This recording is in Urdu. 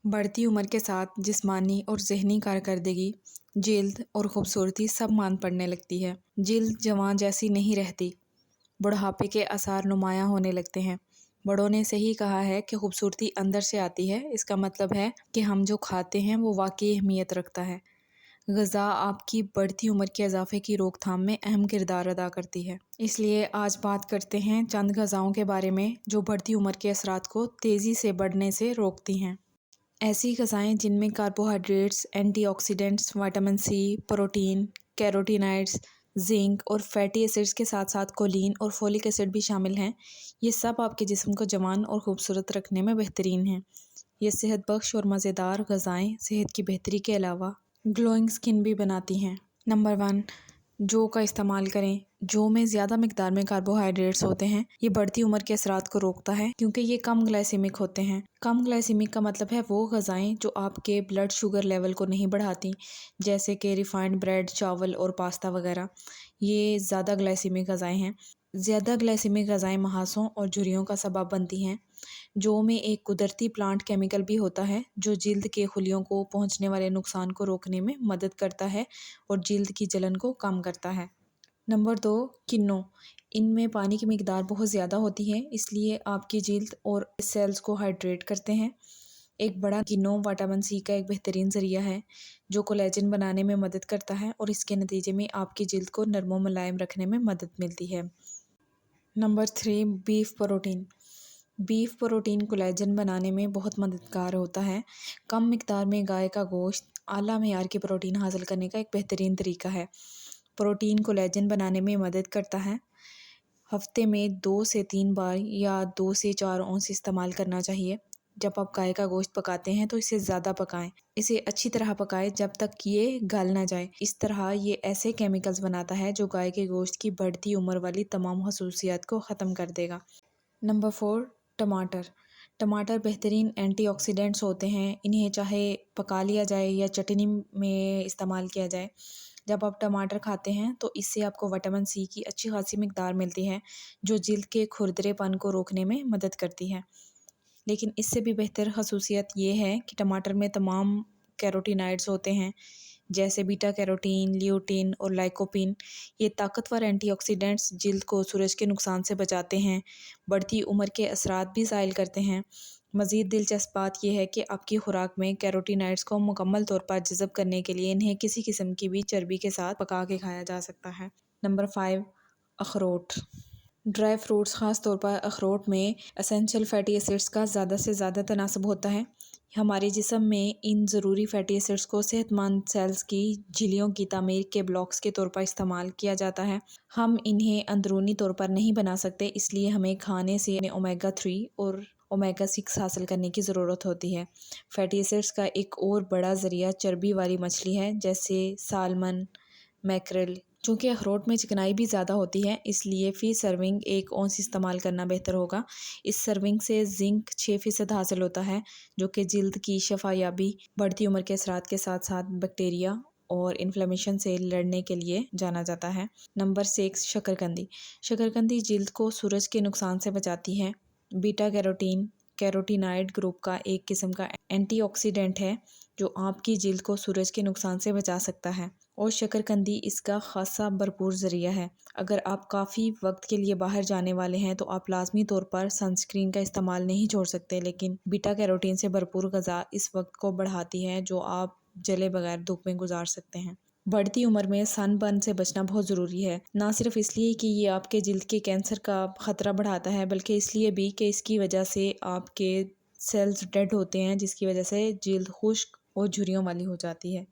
بڑھتی عمر کے ساتھ جسمانی اور ذہنی کارکردگی، جلد اور خوبصورتی سب مان پڑنے لگتی ہے۔ جلد جوان جیسی نہیں رہتی، بڑھاپے کے آثار نمایاں ہونے لگتے ہیں۔ بڑوں نے صحیح کہا ہے کہ خوبصورتی اندر سے آتی ہے۔ اس کا مطلب ہے کہ ہم جو کھاتے ہیں وہ واقعی اہمیت رکھتا ہے۔ غذا آپ کی بڑھتی عمر کے اضافے کی روک تھام میں اہم کردار ادا کرتی ہے۔ اس لیے آج بات کرتے ہیں چند غذاؤں کے بارے میں جو بڑھتی عمر کے اثرات کو تیزی سے بڑھنے سے روکتی ہیں۔ ایسی غذائیں جن میں carbohydrates, antioxidants, vitamin C, protein, carotenoids, zinc اور فیٹی ایسڈز کے ساتھ ساتھ کولین اور فولک ایسڈ بھی شامل ہیں، یہ سب آپ کے جسم کو جوان اور خوبصورت رکھنے میں بہترین ہیں۔ یہ صحت بخش اور مزیدار غذائیں صحت کی بہتری کے علاوہ گلوئنگ سکن بھی بناتی ہیں۔ نمبر 1، جو کا استعمال کریں۔ جو میں زیادہ مقدار میں کاربوہائیڈریٹس ہوتے ہیں، یہ بڑھتی عمر کے اثرات کو روکتا ہے کیونکہ یہ کم گلائسیمک ہوتے ہیں۔ کم گلائسیمک کا مطلب ہے وہ غذائیں جو آپ کے بلڈ شوگر لیول کو نہیں بڑھاتی، جیسے کہ ریفائنڈ بریڈ، چاول اور پاستا وغیرہ۔ یہ زیادہ گلائسیمک غذائیں ہیں۔ زیادہ گلائسیمک غذائیں محاسوں اور جھریوں کا سبب بنتی ہیں۔ جو میں ایک قدرتی پلانٹ کیمیکل بھی ہوتا ہے جو جلد کے خلیوں کو پہنچنے والے نقصان کو روکنے میں مدد کرتا ہے اور جلد کی جلن کو کم کرتا ہے۔ نمبر 2، کنو۔ ان میں پانی کی مقدار بہت زیادہ ہوتی ہے، اس لیے آپ کی جلد اور سیلز کو ہائیڈریٹ کرتے ہیں۔ ایک بڑا کنو وٹامن سی کا ایک بہترین ذریعہ ہے جو کولیجن بنانے میں مدد کرتا ہے اور اس کے نتیجے میں آپ کی جلد کو نرم و ملائم رکھنے میں مدد ملتی ہے۔ Number 3، beef protein. Beef protein collagen بنانے میں بہت مددگار ہوتا ہے۔ کم مقدار میں گائے کا گوشت اعلیٰ معیار کی پروٹین حاصل کرنے کا ایک بہترین طریقہ ہے۔ پروٹین کولیجن بنانے میں مدد کرتا ہے۔ ہفتے میں 2 سے 3 بار یا 2 سے 4 اونس استعمال کرنا چاہیے۔ جب آپ گائے کا گوشت پکاتے ہیں تو اسے زیادہ پکائیں۔ اسے اچھی طرح پکائیں جب تک یہ گل نہ جائے۔ اس طرح یہ ایسے کیمیکلز بناتا ہے جو گائے کے گوشت کی بڑھتی عمر والی تمام خصوصیات کو ختم کر دے گا۔ نمبر 4، ٹماٹر۔ ٹماٹر بہترین اینٹی آکسیڈنٹس ہوتے ہیں۔ انہیں چاہے پکا لیا جائے یا چٹنی میں استعمال کیا جائے۔ جب آپ ٹماٹر کھاتے ہیں تو اس سے آپ کو وٹامن سی کی اچھی خاصی مقدار ملتی ہے جو جلد کے کھردرے پن کو روکنے میں مدد کرتی ہے۔ لیکن اس سے بھی بہتر خصوصیت یہ ہے کہ ٹماٹر میں تمام کیروٹینائڈز ہوتے ہیں جیسے بیٹا کیروٹین، لیوٹین اور لائکوپین۔ یہ طاقتور اینٹی آکسیڈنٹس جلد کو سورج کے نقصان سے بچاتے ہیں، بڑھتی عمر کے اثرات بھی زائل کرتے ہیں۔ مزید دلچسپ بات یہ ہے کہ آپ کی خوراک میں کیروٹینائڈز کو مکمل طور پر جذب کرنے کے لیے انہیں کسی قسم کی بھی چربی کے ساتھ پکا کے کھایا جا سکتا ہے۔ نمبر 5، اخروٹ۔ ڈرائی فروٹس، خاص طور پر اخروٹ میں اسینشل فیٹی ایسڈز کا زیادہ سے زیادہ تناسب ہوتا ہے۔ ہمارے جسم میں ان ضروری فیٹی ایسڈز کو صحت مند سیلز کی جھلیوں کی تعمیر کے بلاکس کے طور پر استعمال کیا جاتا ہے۔ ہم انہیں اندرونی طور پر نہیں بنا سکتے، اس لیے ہمیں کھانے سے اومیگا 3 اور اومیگا 6 حاصل کرنے کی ضرورت ہوتی ہے۔ فیٹی ایسڈز کا ایک اور بڑا ذریعہ چربی والی مچھلی ہے جیسے سالمن، میکریل۔ چونکہ اخروٹ میں چکنائی بھی زیادہ ہوتی ہے اس لیے فی سرونگ 1 اونس استعمال کرنا بہتر ہوگا۔ اس سرونگ سے زنک 6% حاصل ہوتا ہے جو کہ جلد کی شفا یابی، بڑھتی عمر کے اثرات کے ساتھ ساتھ بیکٹیریا اور انفلیمیشن سے لڑنے کے لیے جانا جاتا ہے۔ نمبر 6، شکرقندی۔ شکرقندی جلد کو سورج کے نقصان سے بچاتی ہے۔ بیٹا کیروٹین کیروٹینائڈ گروپ کا ایک قسم کا اینٹی آکسیڈنٹ ہے جو آپ کی جلد کو سورج کے نقصان سے بچا سکتا ہے اور شکرقندی اس کا خاصا بھرپور ذریعہ ہے۔ اگر آپ کافی وقت کے لیے باہر جانے والے ہیں تو آپ لازمی طور پر سنسکرین کا استعمال نہیں چھوڑ سکتے، لیکن بیٹا کیروٹین سے بھرپور غذا اس وقت کو بڑھاتی ہے جو آپ جلے بغیر دھوپ میں گزار سکتے ہیں۔ بڑھتی عمر میں سن برن سے بچنا بہت ضروری ہے، نہ صرف اس لیے کہ یہ آپ کے جلد کے کینسر کا خطرہ بڑھاتا ہے بلکہ اس لیے بھی کہ اس کی وجہ سے آپ کے سیلز ڈیڈ ہوتے ہیں جس کی وجہ سے جلد خشک اور جھریوں والی ہو جاتی ہے۔